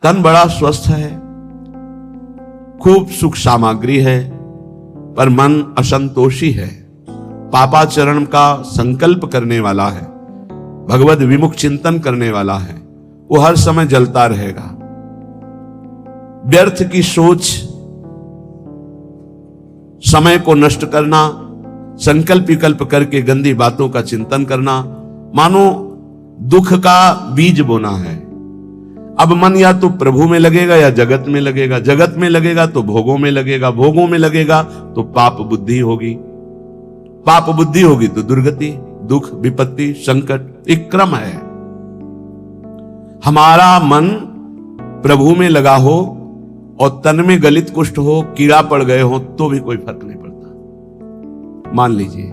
तन बड़ा स्वस्थ है, खूब सुख सामग्री है, पर मन असंतोषी है, पापाचरण का संकल्प करने वाला है, भगवद विमुख चिंतन करने वाला है, वो हर समय जलता रहेगा। व्यर्थ की सोच, समय को नष्ट करना, संकल्प विकल्प करके गंदी बातों का चिंतन करना, मानो दुख का बीज बोना है। अब मन या तो प्रभु में लगेगा या जगत में लगेगा, जगत में लगेगा तो भोगों में लगेगा, भोगों में लगेगा तो पाप बुद्धि होगी, पाप बुद्धि होगी तो दुर्गति, दुख, विपत्ति, संकट, एक क्रम है। हमारा मन प्रभु में लगा हो और तन में गलित कुष्ठ हो, कीड़ा पड़ गए हो, तो भी कोई फर्क नहीं पड़ता। मान लीजिए,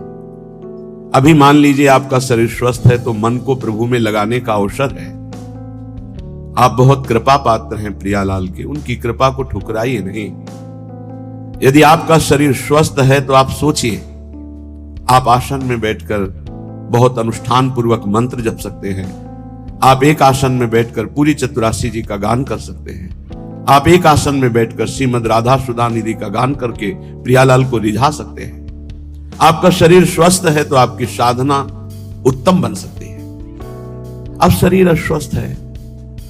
अभी मान लीजिए आपका शरीर स्वस्थ है तो मन को प्रभु में लगाने का अवसर है। आप बहुत कृपा पात्र हैं प्रियालाल के, उनकी कृपा को ठुकराइए नहीं। यदि आपका शरीर स्वस्थ है तो आप सोचिए, आप आसन में बैठकर बहुत अनुष्ठान पूर्वक मंत्र जप सकते हैं, आप एक आसन में बैठकर पूरी चतुरासी जी का गान कर सकते हैं, आप एक आसन में बैठकर श्रीमद राधा सुधा निधि का गान करके प्रियालाल को रिझा सकते हैं। आपका शरीर स्वस्थ है तो आपकी साधना उत्तम बन सकती है। अब शरीर अस्वस्थ है,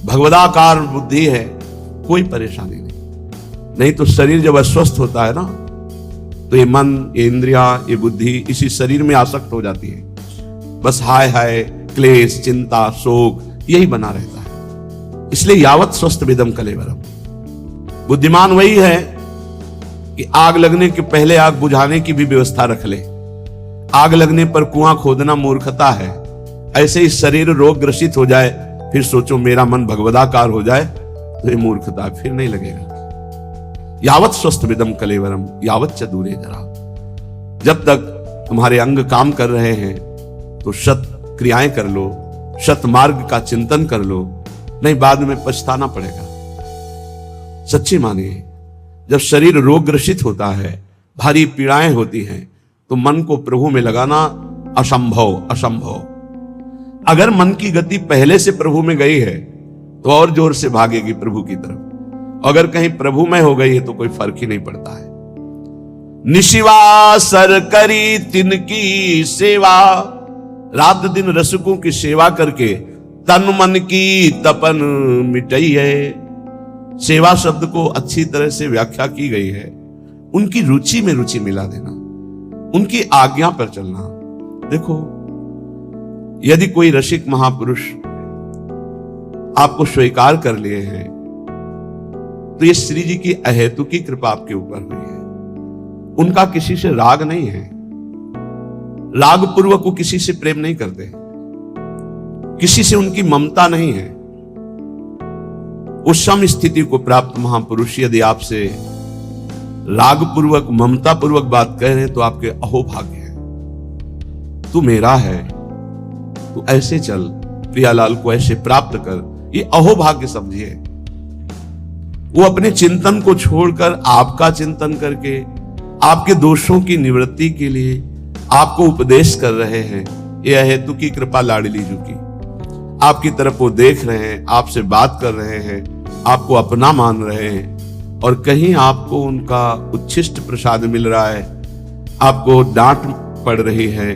भगवदाकार बुद्धि है, कोई परेशानी नहीं तो शरीर जब अस्वस्थ होता है ना, तो ये मन, ये इंद्रियां, ये बुद्धि इसी शरीर में आसक्त हो जाती है। बस हाय हाय, क्लेश, चिंता, शोक यही बना रहता है। इसलिए यावत स्वस्थ विदम कलेवरम। बुद्धिमान वही है कि आग लगने के पहले आग बुझाने की भी व्यवस्था रख ले। आग लगने पर कुआं खोदना मूर्खता है। ऐसे ही शरीर रोग ग्रसित हो जाए, फिर सोचो मेरा मन भगवदाकार हो जाए, तो ये मूर्खता फिर नहीं लगेगा। यावत स्वस्थ विदम कलेवरम यावत च दूरे जरा। जब तक तुम्हारे अंग काम कर रहे हैं तो शत क्रियाएं कर लो, शत मार्ग का चिंतन कर लो, नहीं बाद में पछताना पड़ेगा। सच्ची मानिए, जब शरीर रोग ग्रसित होता है, भारी पीड़ाएं होती हैं, तो मन को प्रभु में लगाना असंभव। अगर मन की गति पहले से प्रभु में गई है तो और जोर से भागेगी प्रभु की तरफ। अगर कहीं प्रभु में हो गई है तो कोई फर्क ही नहीं पड़ता है। निशिवासर करी तिनकी सेवा, रात दिन रसिकों की सेवा करके तन मन की तपन मिटई है। सेवा शब्द को अच्छी तरह से व्याख्या की गई है, उनकी रुचि में रुचि मिला देना, उनकी आज्ञा पर चलना। देखो, यदि कोई रसिक महापुरुष आपको स्वीकार कर लिए हैं तो ये श्री जी की अहेतुकी कृपा आपके ऊपर हुई है। उनका किसी से राग नहीं है, राग पूर्वक वो किसी से प्रेम नहीं करते, किसी से उनकी ममता नहीं है। उस सम स्थिति को प्राप्त महापुरुष यदि आपसे राग पूर्वक, ममता पूर्वक बात कह रहे हैं तो आपके अहोभाग्य है। तू मेरा है, तू ऐसे चल, प्रियालाल को ऐसे प्राप्त कर, ये अहोभाग्य समझिए। वो अपने चिंतन को छोड़कर आपका चिंतन करके आपके दोषों की निवृत्ति के लिए आपको उपदेश कर रहे हैं। यह हेतु की कृपा लाडली जी की, आपकी तरफ वो देख रहे हैं, आपसे बात कर रहे हैं, आपको अपना मान रहे हैं, और कहीं आपको उनका उच्छिष्ट प्रसाद मिल रहा है, आपको डांट पड़ रही है,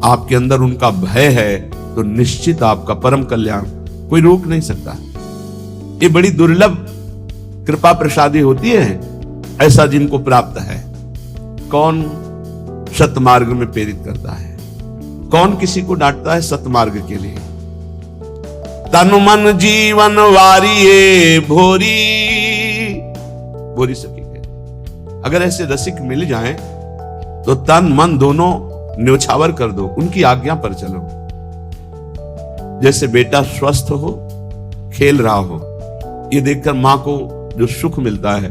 आपके अंदर उनका भय है, तो निश्चित आपका परम कल्याण कोई रोक नहीं सकता। ये बड़ी दुर्लभ कृपा प्रसादी होती है, ऐसा जिनको प्राप्त है। कौन सतमार्ग में प्रेरित करता है, कौन किसी को डांटता है सतमार्ग के लिए। तन मन जीवन वारिये भोरी, भोरी सखी है। अगर ऐसे रसिक मिल जाएं तो तन मन दोनों न्योछावर कर दो, उनकी आज्ञा पर चलो। जैसे बेटा स्वस्थ हो, खेल रहा हो, ये देखकर मां को जो सुख मिलता है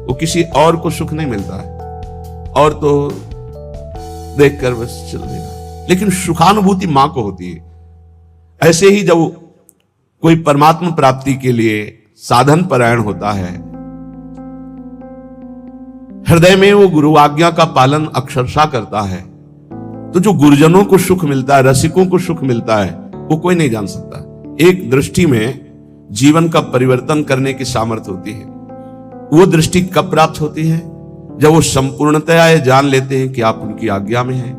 वो किसी और को सुख नहीं मिलता है। और तो देखकर बस चल देगा, लेकिन सुखानुभूति मां को होती है। ऐसे ही जब कोई परमात्मा प्राप्ति के लिए साधन परायण होता है, हृदय में वो गुरु आज्ञा का पालन अक्षरशः करता है, तो जो गुरुजनों को सुख मिलता है, रसिकों को सुख मिलता है, वो कोई नहीं जान सकता। एक दृष्टि में जीवन का परिवर्तन करने की सामर्थ्य होती है। वो दृष्टि कब प्राप्त होती है? जब वो संपूर्णतया ये जान लेते हैं कि आप उनकी आज्ञा में हैं,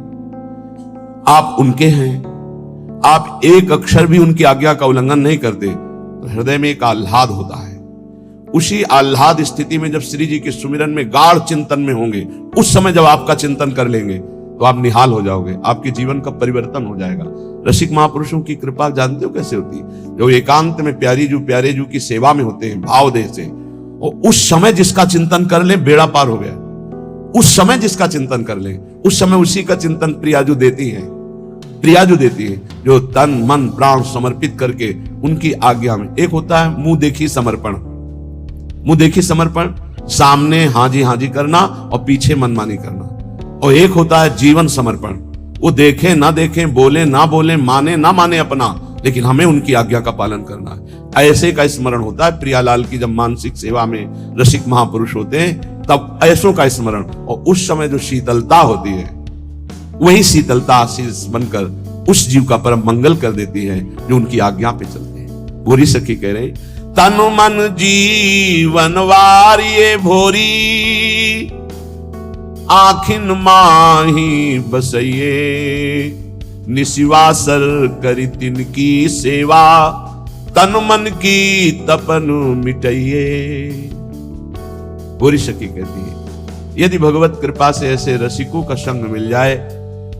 आप उनके हैं, आप एक अक्षर भी उनकी आज्ञा का उल्लंघन नहीं करते, तो हृदय में एक आह्लाद होता है। उसी आह्लाद स्थिति में जब श्री जी के सुमिरन में गाढ़ चिंतन में होंगे, उस समय जब आपका चिंतन कर लेंगे तो आप निहाल हो जाओगे, आपके जीवन का परिवर्तन हो जाएगा। रसिक महापुरुषों की कृपा जानते हो कैसे होती है? जो एकांत में प्यारे जू की सेवा में होते हैं भाव देह से, और उस समय जिसका चिंतन कर ले बेड़ा पार हो गया। उस समय जिसका चिंतन कर ले, उस समय उसी का चिंतन प्रियाजू देती है, प्रियाजू देती है, जो तन मन प्राण समर्पित करके उनकी आज्ञा में। एक होता है मुंह देखी समर्पण, मुंह देखी समर्पण, सामने हाँ जी करना और पीछे मनमानी करना। और एक होता है जीवन समर्पण, वो देखे ना देखे, बोले ना बोले, माने ना माने अपना, लेकिन हमें उनकी आज्ञा का पालन करना है। ऐसे का स्मरण होता है प्रियालाल की जब मानसिक सेवा में रसिक महापुरुष होते हैं, तब ऐसों का स्मरण। और उस समय जो शीतलता होती है, वही शीतलता आशीष बनकर उस जीव का परम मंगल कर देती है जो उनकी आज्ञा पे चलते हैं। भोरी सखी कह रहे, तन मन जीवन वारिये भोरी, आखिन माही बसइये, निशिवासर करी तिनकी सेवा, तन मन की तपन मिटाइये। भोरी सखी कहती है, यदि भगवत कृपा से ऐसे रसिकों का संग मिल जाए,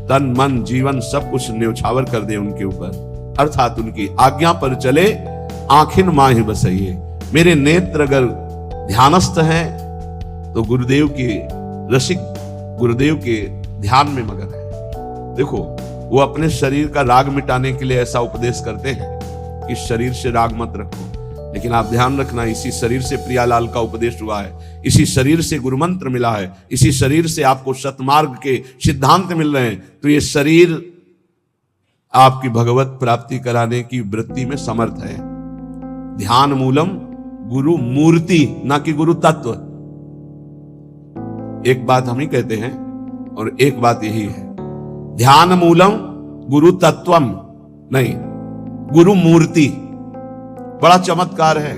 तन मन जीवन सब कुछ न्यौछावर कर दे उनके ऊपर, अर्थात उनकी आज्ञा पर चले, आखिन माही बसइये। मेरे नेत्र अगर ध्यानस्थ हैं तो गुरुदेव की रसिक गुरुदेव के ध्यान में मगन है। देखो, वो अपने शरीर का राग मिटाने के लिए ऐसा उपदेश करते हैं कि शरीर से राग मत रखो, लेकिन आप ध्यान रखना, इसी शरीर से प्रियालाल का उपदेश हुआ है, इसी शरीर से गुरु मंत्र मिला है, इसी शरीर से आपको सतमार्ग के सिद्धांत मिल रहे हैं। तो ये शरीर आपकी भगवत प्राप्ति कराने की वृत्ति में समर्थ है। ध्यान मूलम गुरु मूर्ति, ना कि गुरु तत्व। एक बात हम ही कहते हैं और एक बात यही है, ध्यान मूलम गुरु तत्वम नहीं, गुरु मूर्ति। बड़ा चमत्कार है।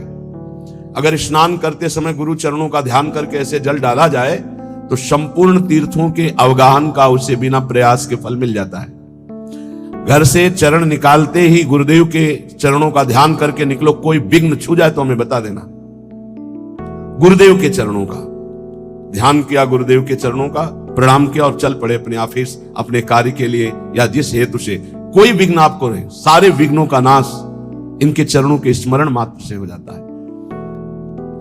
अगर स्नान करते समय गुरु चरणों का ध्यान करके ऐसे जल डाला जाए तो संपूर्ण तीर्थों के अवगाहन का उसे बिना प्रयास के फल मिल जाता है। घर से चरण निकालते ही गुरुदेव के चरणों का ध्यान करके निकलो, कोई विघ्न छू जाए तो हमें बता देना। गुरुदेव के चरणों का ध्यान किया, गुरुदेव के चरणों का प्रणाम किया और चल पड़े अपने ऑफिस, अपने कार्य के लिए या जिस हेतु से। कोई विघ्न आपको नहीं, सारे विघ्नों का नाश इनके चरणों के स्मरण मात्र से हो जाता है।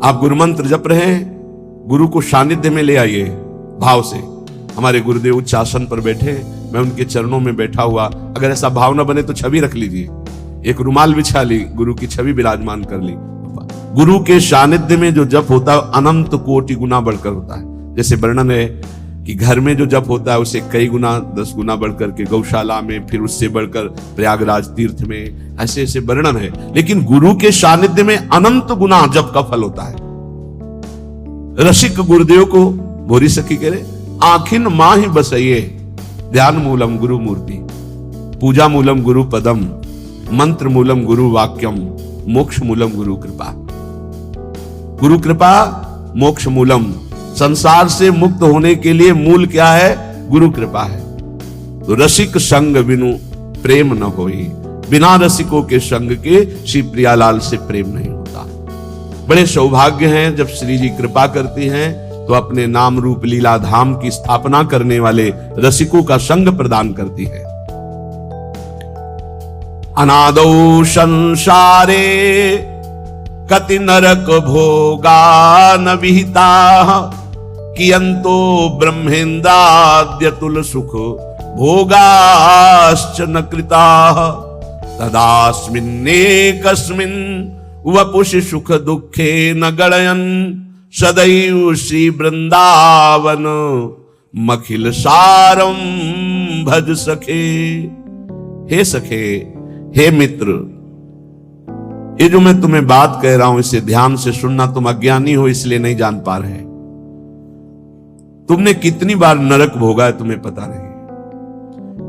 आप गुरु मंत्र जप रहे हैं, गुरु को सानिध्य में ले आइए भाव से। हमारे गुरुदेव उच्च आसन पर बैठे हैं, मैं उनके चरणों में बैठा हुआ, अगर ऐसा भाव न बने तो छवि रख लीजिए, एक रुमाल बिछा ली, गुरु की छवि विराजमान कर ली। गुरु के सानिध्य में जो जप होता है अनंत कोटि गुना बढ़कर होता है। जैसे वर्णन है कि घर में जो जप होता है उसे कई गुना 10 गुना बढ़कर के गौशाला में, फिर उससे बढ़कर प्रयागराज तीर्थ में, ऐसे ऐसे वर्णन है। लेकिन गुरु के सानिध्य में अनंत गुना जप का फल होता है। रसिक गुरुदेव को भोरी सखी कह रहे, आखिन माही बसइये, ध्यान मूलम गुरु मूर्ति, पूजा मूलम गुरु पदम, मंत्र मूलम गुरु वाक्यम, मोक्ष मूलम गुरु कृपा। गुरु कृपा मोक्ष मूलम। संसार से मुक्त होने के लिए मूल क्या है? गुरु कृपा है। तो रसिक संग बिनु प्रेम न होई, बिना रसिकों के संग के श्री प्रियालाल से प्रेम नहीं होता। बड़े सौभाग्य हैं जब श्री जी कृपा करती हैं तो अपने नाम रूप लीला धाम की स्थापना करने वाले रसिकों का संग प्रदान करती है। अनादौ संसारे कति नरक भोगा न विहिता, कियंतो ब्रह्मेन्द्राद्यतुल सुख भोगाश्च न कृता, तदास्मिन्नेकस्मिन् वपुषि सुख दुखे न गणयन्, सदैव श्री वृंदावन मखिल सारम भज सखे। हे सखे, हे मित्र, ये जो मैं तुम्हें बात कह रहा हूं इसे ध्यान से सुनना। तुम अज्ञानी हो इसलिए नहीं जान पा रहे। तुमने कितनी बार नरक भोगा है तुम्हें पता नहीं,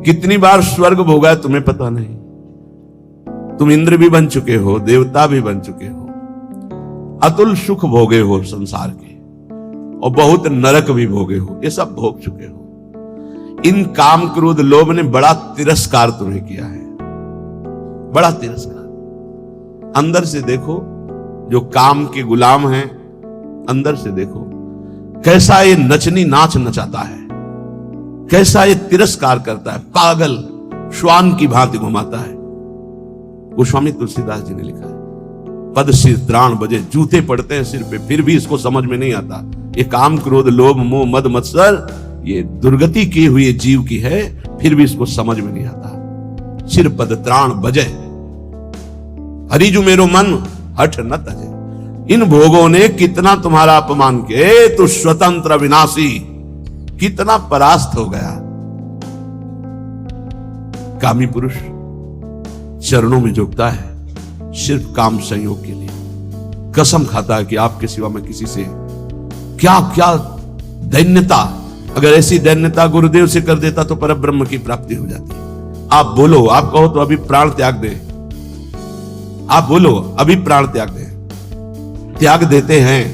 कितनी बार स्वर्ग भोगा है तुम्हें पता नहीं। तुम इंद्र भी बन चुके हो, देवता भी बन चुके हो, अतुल सुख भोगे हो संसार के, और बहुत नरक भी भोगे हो, ये सब भोग चुके हो। इन काम क्रोध लोभ ने बड़ा तिरस्कार तुम्हें किया है, बड़ा तिरस्कार। अंदर से देखो, जो काम के गुलाम हैं, अंदर से देखो कैसा ये नचनी नाच नचाता है, कैसा ये तिरस्कार करता है, पागल श्वान की भांति घुमाता है। गोस्वामी तुलसीदास जी ने लिखा है, पद सिर त्राण बजे, जूते पड़ते हैं सिर पे, फिर भी इसको समझ में नहीं आता। ये काम क्रोध लोभ मोह मद मत्सर, ये दुर्गति की हुई जीव की है, फिर भी इसको समझ में नहीं आता। सिर पद त्राण बजे, हरिजु मेरो मन हठ न तजे। इन भोगों ने कितना तुम्हारा अपमान किया, तो स्वतंत्र विनाशी, कितना परास्त हो गया। कामी पुरुष चरणों में झुकता है सिर्फ काम संयोग के लिए, कसम खाता है कि आपके सिवा मैं किसी से, क्या क्या दैन्यता, अगर ऐसी दैन्यता गुरुदेव से कर देता तो परब्रह्म की प्राप्ति हो जाती। आप बोलो, आप कहो तो अभी प्राण त्याग दे, आप बोलो अभी प्राण त्याग दे, त्याग देते हैं।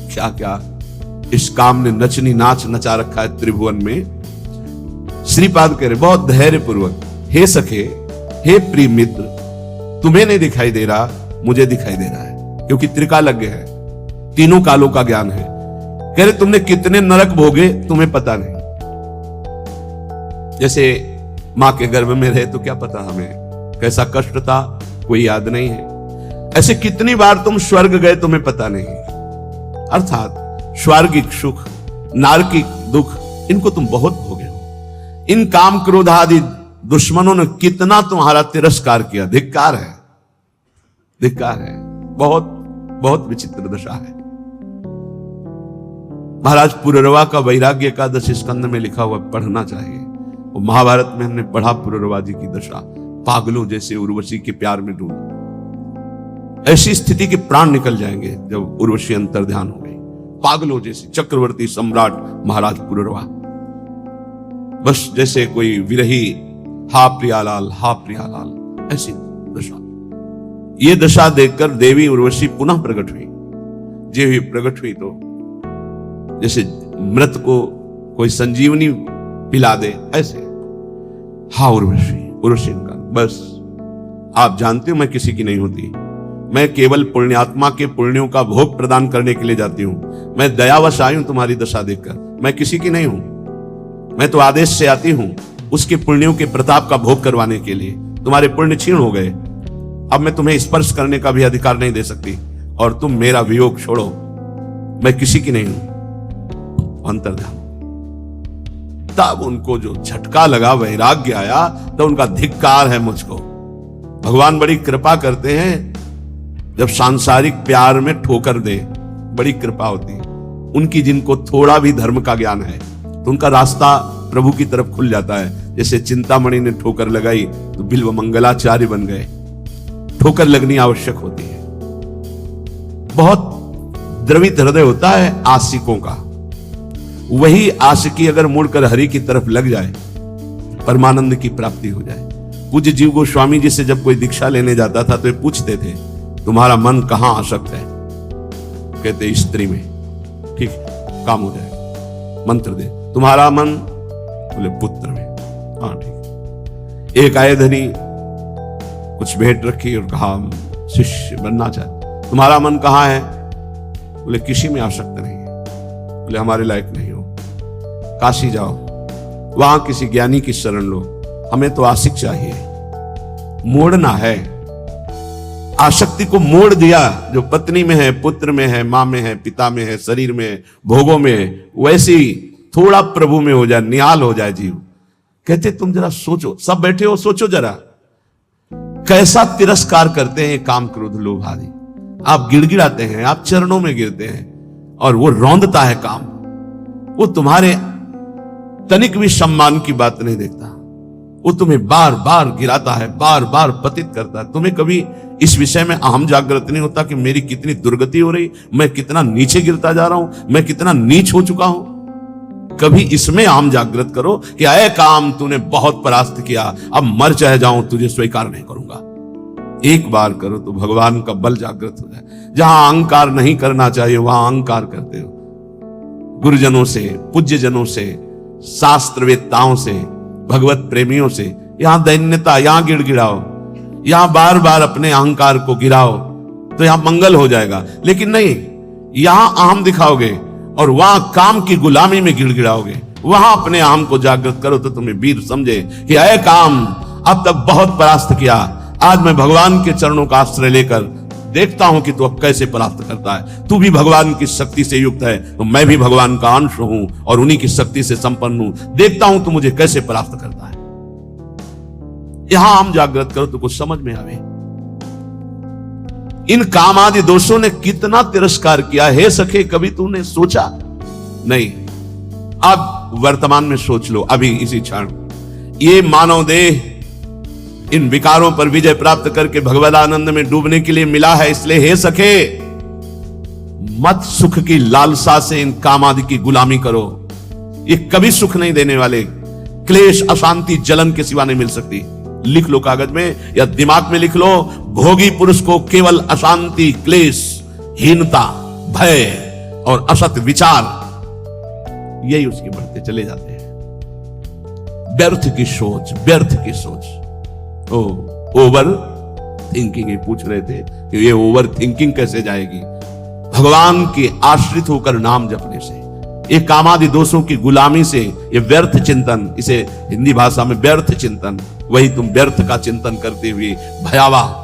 क्या क्या इस काम ने नचनी नाच नचा रखा है त्रिभुवन में। श्रीपाद कह रहे बहुत धैर्य पूर्वक, हे सखे, हे प्रिय मित्र, तुम्हें नहीं दिखाई दे रहा, मुझे दिखाई दे रहा है, क्योंकि त्रिकालज्ञ है, तीनों कालों का ज्ञान है। कह रहे तुमने कितने नरक भोगे तुम्हें पता नहीं। जैसे मां के गर्भ में रहे तो क्या पता हमें कैसा कष्ट था, कोई याद नहीं है। ऐसे कितनी बार तुम स्वर्ग गए तुम्हें पता नहीं। अर्थात स्वर्गिक सुख, नारकिक दुख, इनको तुम बहुत भोगे हो। इन काम क्रोध आदि दुश्मनों ने कितना तुम्हारा तिरस्कार किया। धिक्कार है, धिक्कार है। बहुत बहुत विचित्र दशा है। महाराज पुररवा का वैराग्य एकादश स्कंद में लिखा हुआ पढ़ना चाहिए। वो महाभारत में हमने पढ़ा पुररवा जी की दशा, पागलों जैसे उर्वशी के प्यार में डूब। ऐसी स्थिति के प्राण निकल जाएंगे जब उर्वशी अंतर ध्यान हो गई। पागलों जैसे चक्रवर्ती सम्राट महाराज पुररवा, बस जैसे कोई विरही, हा प्रियालाल, हा प्रियालाल, ऐसी दशा। ये दशा देखकर देवी उर्वशी पुनः प्रकट हुई। जे हुई प्रकट हुई तो जैसे मृत को कोई संजीवनी पिला दे, ऐसे। हा उर्वशी, उर्वशी का बस आप जानते हो मैं किसी की नहीं होती, मैं केवल पुण्यात्मा के पुण्यों का भोग प्रदान करने के लिए जाती हूं। मैं दयावश आई हूं तुम्हारी दशा देखकर, मैं किसी की नहीं हूं। मैं तो आदेश से आती हूं उसके पुण्यों के प्रताप का भोग करवाने के लिए। तुम्हारे पुण्य क्षीण हो गए, अब मैं तुम्हें स्पर्श करने का भी अधिकार नहीं दे सकती, और तुम मेरा वियोग छोड़ो, मैं किसी की नहीं हूं। अंतर्ध्यान। तब उनको जो झटका लगा, वैराग्य आया, तो उनका धिक्कार है मुझको। भगवान बड़ी कृपा करते हैं, जब सांसारिक प्यार में ठोकर दे, बड़ी कृपा होती है उनकी। जिनको थोड़ा भी धर्म का ज्ञान है तो उनका रास्ता प्रभु की तरफ खुल जाता है। जैसे चिंतामणि ने ठोकर लगाई तो बिल्व मंगलाचार्य बन गए। ठोकर लगनी आवश्यक होती है। बहुत द्रवित हृदय होता है आशिकों का, वही आशिकी अगर मुड़कर हरि की तरफ लग जाए, परमानंद की प्राप्ति हो जाए। पूज्य जीव गोस्वामी जी से जब कोई दीक्षा लेने जाता था तो ये पूछते थे, तुम्हारा मन कहां आसक्त है? कहते स्त्री में। ठीक है, काम हो जाएगा। मंत्र दे, तुम्हारा मन? बोले पुत्र में। हाँ ठीक। एक आए धनी, कुछ भेंट रखी और कहा शिष्य बनना चाहे। तुम्हारा मन कहां है? बोले किसी में आसक्त नहीं है। बोले हमारे लायक नहीं हो, काशी जाओ, वहां किसी ज्ञानी की शरण लो, हमें तो आशिक चाहिए। मोड़ना है, आसक्ति को मोड़ दिया। जो पत्नी में है, पुत्र में है, मां में है, पिता में है, शरीर में है, भोगों में है, वैसे ही थोड़ा प्रभु में हो जाए, निहाल हो जाए जीव। कहते तुम जरा सोचो, सब बैठे हो, सोचो जरा कैसा तिरस्कार करते हैं काम क्रोध लोभ आदि। आप गिड़गिड़ाते हैं, आप चरणों में गिरते हैं, और वो रौंदता है काम। वो तुम्हारे तनिक भी सम्मान की बात नहीं देखता। वो तुम्हें बार बार गिराता है, बार बार पतित करता है। तुम्हें कभी इस विषय में अहम जागृत नहीं होता कि मेरी कितनी दुर्गति हो रही, मैं कितना नीचे गिरता जा रहा हूं, मैं कितना नीच हो चुका हूं। कभी इसमें अहम जागृत करो कि अय काम तूने बहुत परास्त किया, अब मर चाहे जाऊं तुझे स्वीकार नहीं करूंगा। एक बार करो तो भगवान का बल जागृत हो जाए। जहां अहंकार नहीं करना चाहिए वहां अहंकार करते हो। गुरुजनों से, पूज्य जनों से, शास्त्रवेत्ताओं से, भगवत प्रेमियों से यहां दैन्यता, यहां गिड़गिड़ाओ, यहां बार बार अपने अहंकार को गिराओ तो यहां मंगल हो जाएगा। लेकिन नहीं, यहां अहम दिखाओगे और वहां काम की गुलामी में गिड़गिड़ाओगे। वहां अपने अहम को जागृत करो तो तुम्हें वीर समझे कि अय काम, अब तक बहुत परास्त किया, आज मैं भगवान के चरणों का आश्रय लेकर देखता हूं कि तू अब कैसे परास्त करता है। तू भी भगवान की शक्ति से युक्त है तो मैं भी भगवान का अंश हूं और उन्हीं की शक्ति से संपन्न हूं। देखता हूं तू मुझे कैसे परास्त करता है। यहां हम जागृत करो तो कुछ समझ में आवे। इन काम आदि दोषों ने कितना तिरस्कार किया है सखे, कभी तूने सोचा नहीं। अब वर्तमान में सोच लो, अभी इसी क्षण ये मानव देह इन विकारों पर विजय प्राप्त करके भगवद आनंद में डूबने के लिए मिला है। इसलिए हे सखे, मत सुख की लालसा से इन काम आदि की गुलामी करो। ये कभी सुख नहीं देने वाले, क्लेश, अशांति, जलन के सिवा नहीं मिल सकती। लिख लो कागज में या दिमाग में लिख लो, भोगी पुरुष को केवल अशांति, क्लेश, हीनता, भय और असत विचार यही उसके बढ़ते चले जाते हैं। व्यर्थ की सोच, व्यर्थ की सोच। ओवर थिंकिंग, ये पूछ रहे थे कि ये ओवर थिंकिंग कैसे जाएगी। भगवान के आश्रित होकर नाम जपने से, ये कामादि दोषों की गुलामी से, ये व्यर्थ चिंतन, इसे हिंदी भाषा में व्यर्थ चिंतन, वही तुम व्यर्थ का चिंतन करते हुए भयावह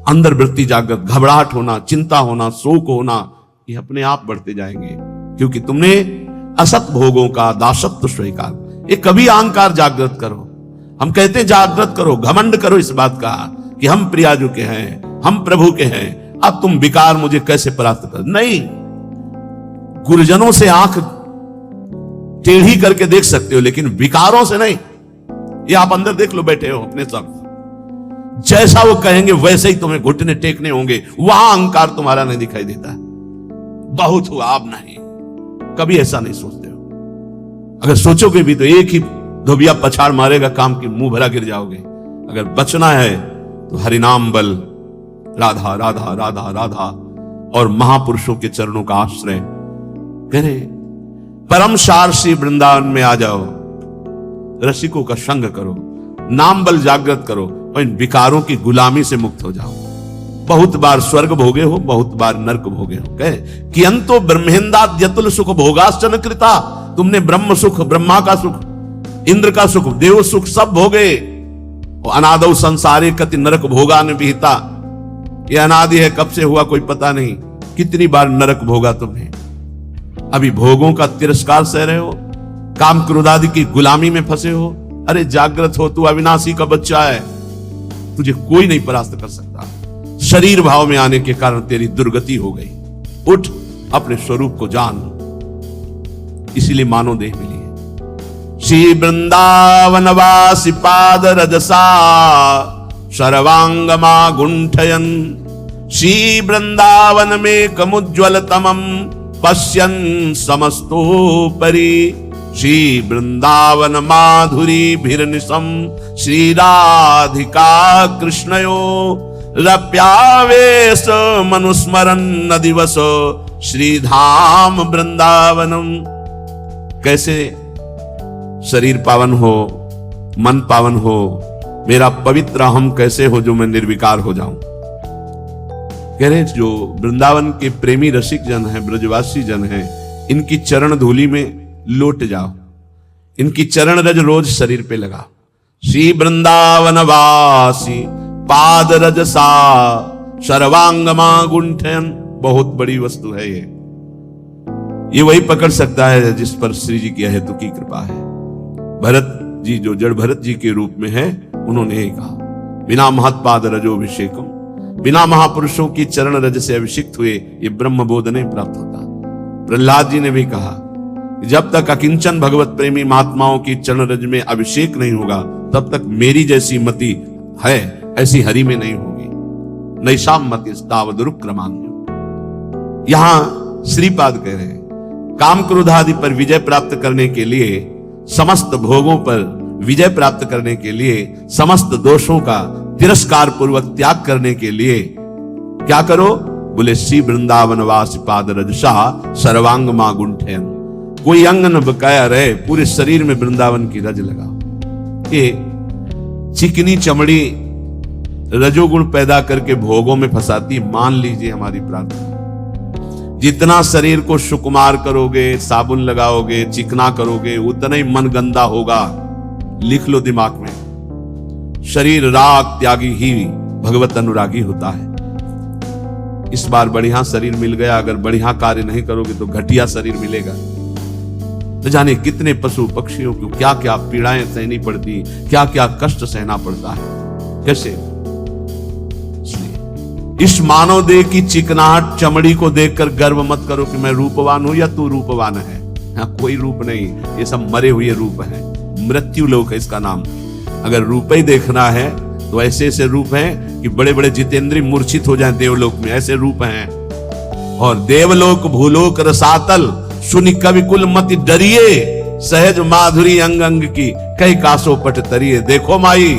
अंदर वृत्ति जागृत, घबराहट होना, चिंता होना, शोक होना, ये अपने आप बढ़ते जाएंगे। क्योंकि तुमने असत भोगों का दासत्व स्वीकार। ये कभी अहंकार जागृत करो। हम कहते हैं जागृत करो, घमंड करो इस बात का कि हम प्रियाजू के हैं, हम प्रभु के हैं, अब तुम विकार मुझे कैसे परास्त कर। नहीं, गुरुजनों से आंख टेढ़ी करके देख सकते हो लेकिन विकारों से नहीं। ये आप अंदर देख लो, बैठे हो अपने सब, जैसा वो कहेंगे वैसे ही तुम्हें घुटने टेकने होंगे। वहां अहंकार तुम्हारा नहीं दिखाई देता। बहुत हुआ, अब नहीं, कभी ऐसा नहीं सोचते हो। अगर सोचोगे भी तो एक ही धोबिया पछाड़ मारेगा, काम की मुंह भरा गिर जाओगे। अगर बचना है तो हरिनाम बल, राधा राधा राधा राधा और महापुरुषों के चरणों का आश्रय करे। परम सार श्री वृंदावन में आ जाओ, रसिकों का संग करो, नाम बल जागृत करो और इन विकारों की गुलामी से मुक्त हो जाओ। बहुत बार स्वर्ग भोगे हो, बहुत बार नरक भोगे हो। कहे कि अंतो ब्रह्मेंदाद्यतुल सुख भोगाश्चन कृता। तुमने ब्रह्म सुख, ब्रह्मा का सुख, इंद्र का सुख, देव सुख सब भोगे। अनादौ संसारे कति नरक भोगान विहिता। ये अनादि है, कब से हुआ कोई पता नहीं। कितनी बार नरक भोगा तुमने। अभी भोगों का तिरस्कार सह रहे हो, काम क्रोध आदि की गुलामी में फंसे हो। अरे जागृत हो, तू अविनाशी का बच्चा है, तुझे कोई नहीं परास्त कर सकता। शरीर भाव में आने के कारण तेरी दुर्गति हो गई। उठ, अपने स्वरूप को जान। इसीलिए मानव देह मिली है। श्री वृंदावन वासी पाद रजसा सर्वांगमा गुंठयन। श्री वृंदावन में कमुज्ज्वल तमम पश्यन समस्तोपरि। श्री वृंदावन माधुरी भिरनिशम श्री राधिका कृष्णयो। रप्यावेश मनुस्मरन न दिवस श्रीधाम वृंदावनम। कैसे शरीर पावन हो, मन पावन हो, मेरा पवित्र हम कैसे हो जो मैं निर्विकार हो जाऊं। कह रहे जो वृंदावन के प्रेमी रसिक जन हैं, ब्रजवासी जन हैं, इनकी चरण धूलि में लौट जाओ। इनकी चरण रज रोज शरीर पे लगा। श्री वृंदावन वासी पाद रजसा सर्वांगमा गुंठन। बहुत बड़ी वस्तु है ये वही पकड़ सकता है जिस पर श्री जी की अहेतु की कृपा है। भरत जी जो जड़ भरत जी के रूप में है, उन्होंने यही कहा, बिना महत्पाद रजोभिषेकम, बिना महापुरुषों की चरण रज से अभिषिक्त हुए ये ब्रह्म बोध नहीं प्राप्त होता। प्रहलाद जी ने भी कहा, जब तक अकिंचन भगवत प्रेमी महात्माओं की चरण रज में अभिषेक नहीं होगा, तब तक मेरी जैसी मति है ऐसी हरि में नहीं होगी। नैषाम मति तावदुरुक्रमान्य। यहां श्रीपाद कह रहे हैं, काम क्रोध आदि पर विजय प्राप्त करने के लिए, समस्त भोगों पर विजय प्राप्त करने के लिए, समस्त दोषों का तिरस्कार पूर्वक त्याग करने के लिए क्या करो? बोले श्री वृंदावन वास पाद रजसा सर्वांग मां गुंठेन। कोई अंग न बकाया रहे, पूरे शरीर में वृंदावन की रज लगाओ। ये चिकनी चमड़ी रजोगुण पैदा करके भोगों में फंसाती। मान लीजिए हमारी प्रार्थना, जितना शरीर को सुकुमार करोगे, साबुन लगाओगे, चिकना करोगे, उतना ही मन गंदा होगा। लिख लो दिमाग में, शरीर राग त्यागी ही भगवत अनुरागी होता है। इस बार बढ़िया शरीर मिल गया, अगर बढ़िया कार्य नहीं करोगे तो घटिया शरीर मिलेगा। न जाने कितने पशु पक्षियों को क्या क्या पीड़ाएं सहनी पड़ती, क्या क्या कष्ट सहना पड़ता है। कैसे? इसलिए इस मानव देह की चिकनाहट चमड़ी को देखकर गर्व मत करो कि मैं रूपवान हूं या तू रूपवान है। हाँ, कोई रूप नहीं, ये सब मरे हुए रूप हैं। मृत्यु लोक है इसका नाम। अगर रूप ही देखना है तो ऐसे ऐसे रूप हैं कि बड़े बड़े जितेंद्री मूर्छित हो जाएं देवलोक में, ऐसे रूप हैं। और देवलोक भूलोक रसातल सुनि कवि कुल मति डरिए, सहज माधुरी अंग अंग की कई कासो पट तरिए। देखो माई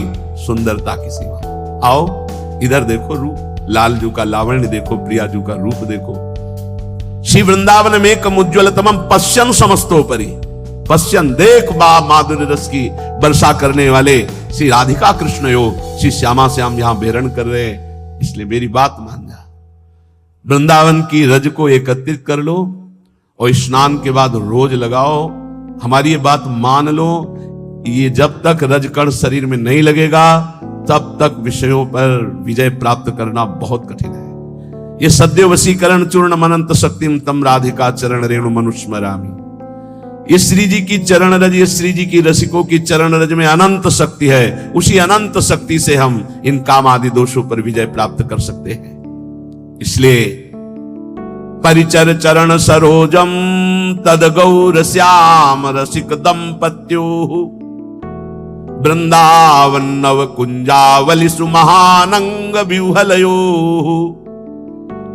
सुंदरता की सीमा। आओ इधर देखो रूप, लालजू का लावण्य देखो, प्रियाजू का रूप देखो। श्री वृंदावन में कम उज्ज्वल तमम पश्यन समस्तोपरि। पश्यन देख बा माधुर्य रस की वर्षा करने वाले श्री राधिका कृष्ण योग श्री श्यामा श्याम यहां बेरण कर रहे। इसलिए मेरी बात मान जा, वृंदावन की रज को एकत्रित कर लो और स्नान के बाद रोज लगाओ। हमारी ये बात मान लो, ये जब तक रजकण शरीर में नहीं लगेगा तब तक विषयों पर विजय प्राप्त करना बहुत कठिन है। ये सद्य वशीकरण चूर्ण मनंत शक्तिम तम राधिका चरण रेणु मनुस्मरामि। ये श्री जी की चरण रज, ये श्री जी की रसिकों की चरण रज में अनंत शक्ति है। उसी अनंत शक्ति से हम इन काम आदि दोषों पर विजय प्राप्त कर सकते हैं। इसलिए परिचर चरण सरोजम तद गौर श्याम रसिक दंपत्यो वृंदावन नव कुंजावली सुमहानंग व्यूहलयो।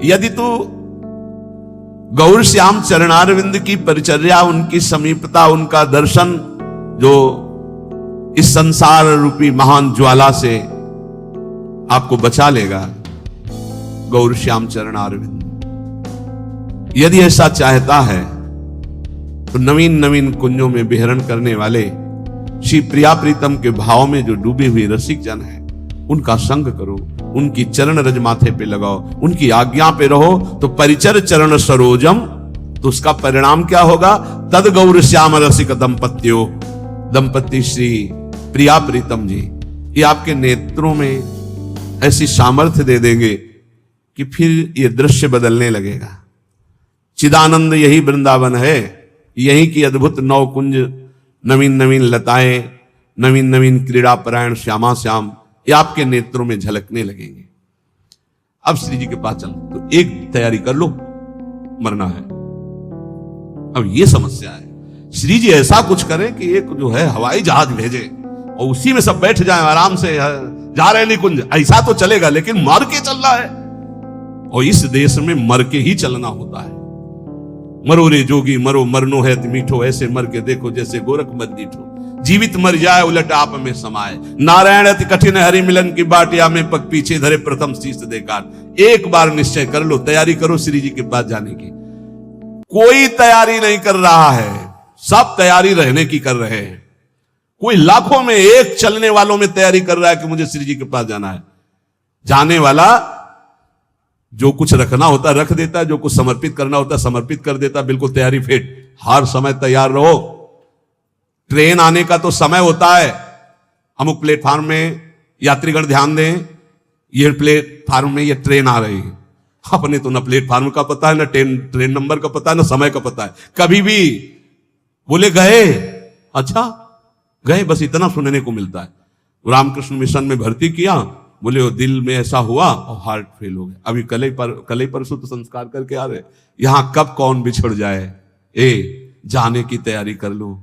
यदि तू गौर श्याम चरणारविंद की परिचर्या, उनकी समीपता, उनका दर्शन जो इस संसार रूपी महान ज्वाला से आपको बचा लेगा, गौर श्याम चरणारविंद यदि ऐसा चाहता है तो नवीन नवीन कुंजों में विहरण करने वाले श्री प्रिया प्रीतम के भाव में जो डूबे हुए रसिक जन हैं, उनका संग करो, उनकी चरण रज माथे पे लगाओ, उनकी आज्ञा पे रहो। तो परिचर चरण सरोजम, तो उसका परिणाम क्या होगा? तद गौर श्याम रसिक दंपत्यो, दंपति श्री प्रिया प्रीतम जी ये आपके नेत्रों में ऐसी सामर्थ्य दे देंगे कि फिर ये दृश्य बदलने लगेगा। चिदानंद यही वृंदावन है, यही की अद्भुत नौ कुंज, नवीन नवीन लताएं, नवीन नवीन क्रीड़ा परायण श्यामा श्याम ये आपके नेत्रों में झलकने लगेंगे। अब श्री जी के पास चलो, तो एक तैयारी कर लो, मरना है। अब ये समस्या है, श्री जी ऐसा कुछ करें कि एक जो है हवाई जहाज भेजे और उसी में सब बैठ जाएं आराम से, जा रहे निकुंज, ऐसा तो चलेगा, लेकिन मर के चल रहा है। और इस देश में मर के ही चलना होता है। मरो रे जोगी मरो, मरनो है मीठो, ऐसे मर के देखो जैसे गोरख मर दीठो। जीवित मर जाए उलट आप में समाये, नारायण अति कठिन हरि मिलन की बाटिया में पग पीछे धरे प्रथम शीश देकार। एक बार निश्चय कर लो, तैयारी करो श्री जी के पास जाने की। कोई तैयारी नहीं कर रहा है, सब तैयारी रहने की कर रहे हैं। कोई लाखों में एक चलने वालों में तैयारी कर रहा है कि मुझे श्री जी के पास जाना है। जाने वाला जो कुछ रखना होता रख देता है, जो कुछ समर्पित करना होता समर्पित कर देता, बिल्कुल तैयारी फिट, हर समय तैयार रहो। ट्रेन आने का तो समय होता है, अमुक प्लेटफार्म में यात्रीगण ध्यान दें, ये प्लेटफार्म में ये ट्रेन आ रही है। अपने तो ना प्लेटफार्म का पता है, ना ट्रेन नंबर का पता है, ना समय का पता है। कभी भी बोले गए, अच्छा गए, बस इतना सुनने को मिलता है। रामकृष्ण मिशन में भर्ती किया, बोले वो दिल में ऐसा हुआ और हार्ट फेल हो गया। अभी कल ही परसों तो संस्कार करके आ रहे। यहां कब कौन बिछड़ जाए, जाने की तैयारी कर लो।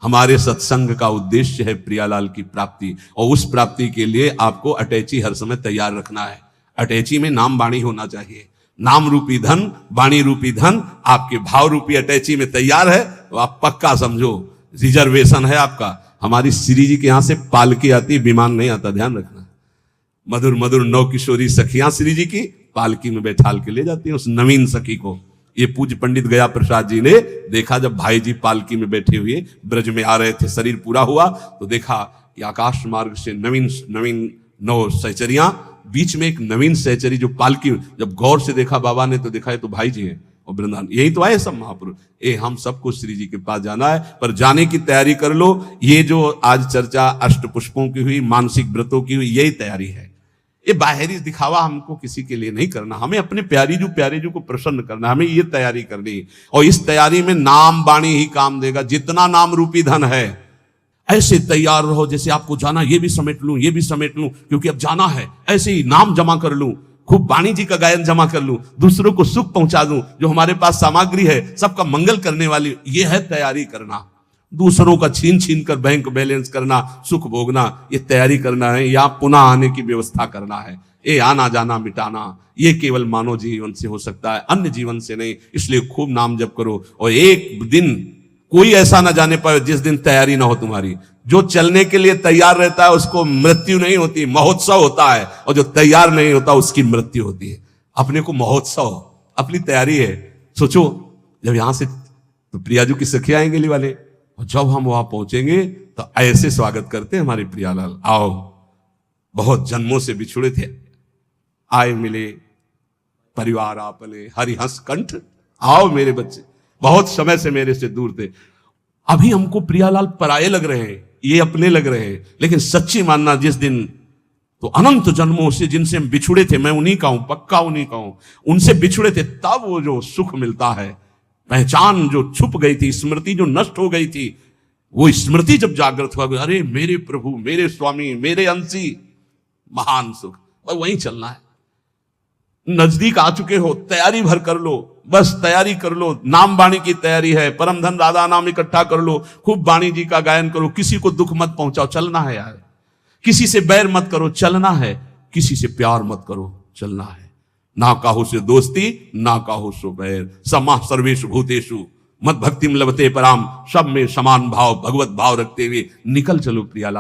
हमारे सत्संग का उद्देश्य है प्रियालाल की प्राप्ति, और उस प्राप्ति के लिए आपको अटैची हर समय तैयार रखना है। अटैची में नाम वाणी होना चाहिए। नाम रूपी धन, वाणी रूपी धन आपके भाव रूपी अटैची में तैयार है तो आप पक्का समझो रिजर्वेशन है आपका। हमारी श्री जी के यहां से पालकी आती, विमान नहीं आता, ध्यान रखना। मधुर मधुर नौ किशोरी सखियां श्री जी की पालकी में बैठाल के ले जाती हैं उस नवीन सखी को। ये पूज्य पंडित गया प्रसाद जी ने देखा, जब भाई जी पालकी में बैठे हुए ब्रज में आ रहे थे, शरीर पूरा हुआ तो देखा कि आकाश मार्ग से नवीन नवीन 9 सहचरियां, बीच में एक नवीन सहचरी जो पालकी, जब गौर से देखा बाबा ने तो देखा ये तो भाई जी हैं और वृंदावन, यही तो आए सब महापुरुष। हम सबको श्री जी के पास जाना है, पर जाने की तैयारी कर लो। ये जो आज चर्चा अष्ट पुष्पों की हुई, मानसिक व्रतों की हुई, यही तैयारी है। ये बाहरी दिखावा हमको किसी के लिए नहीं करना, हमें अपने प्यारे जो को प्रसन्न करना, हमें ये तैयारी करनी। और इस तैयारी में नाम वाणी ही काम देगा। जितना नाम रूपी धन है, ऐसे तैयार रहो जैसे आपको जाना, ये भी समेट लूं, ये भी समेट लूं, क्योंकि अब जाना है। ऐसे ही नाम जमा कर लूं, खूब वाणी जी का गायन जमा कर लूं, दूसरों को सुख पहुंचा दूं, जो हमारे पास सामग्री है सबका मंगल करने वाली, ये है तैयारी करना। दूसरों का छीन छीन कर बैंक बैलेंस करना, सुख भोगना, ये तैयारी करना है। या पुनः आने की व्यवस्था करना है। ये आना जाना मिटाना, ये केवल मानव जीवन से हो सकता है, अन्य जीवन से नहीं। इसलिए खूब नाम जप करो। और एक दिन कोई ऐसा ना जाने पाए जिस दिन तैयारी ना हो तुम्हारी। जो चलने के लिए तैयार रहता है उसको मृत्यु नहीं होती, महोत्सव होता है। और जो तैयार नहीं होता उसकी मृत्यु होती है। अपने को महोत्सव, अपनी तैयारी है। सोचो, जब यहां से तो प्रियाजू की सखियां आएंगे ली वाले, और जब हम वहां पहुंचेंगे तो ऐसे स्वागत करते हैं हमारे प्रियालाल, आओ, बहुत जन्मों से बिछुड़े थे, आए मिले, परिवार आपले, हरिहंस कंठ, आओ मेरे बच्चे, बहुत समय से मेरे से दूर थे। अभी हमको प्रियालाल पराये लग रहे हैं, ये अपने लग रहे हैं। लेकिन सच्ची मानना, जिस दिन तो अनंत जन्मों से जिनसे हम बिछुड़े थे, मैं उन्हीं का हूं, पक्का उन्हीं का हूं, उनसे बिछुड़े थे, तब वो जो सुख मिलता है, पहचान जो छुप गई थी, स्मृति जो नष्ट हो गई थी, वो स्मृति जब जागृत हुआ, अरे मेरे प्रभु, मेरे स्वामी, मेरे अंशी, महान सुख। और वहीं चलना है। नजदीक आ चुके हो, तैयारी भर कर लो, बस तैयारी कर लो। नाम वाणी की तैयारी है, परम धन राधा नाम इकट्ठा कर लो, खूब वाणी जी का गायन करो, किसी को दुख मत पहुंचाओ, चलना है यार। किसी से बैर मत करो, चलना है। किसी से प्यार मत करो, चलना है। ना काहू से दोस्ती, ना काहू सो बैर, समा सर्वेषु भूतेषु मत भक्तिम लभते पराम। सब में समान भाव, भगवत भाव रखते हुए निकल चलो प्रियालाल।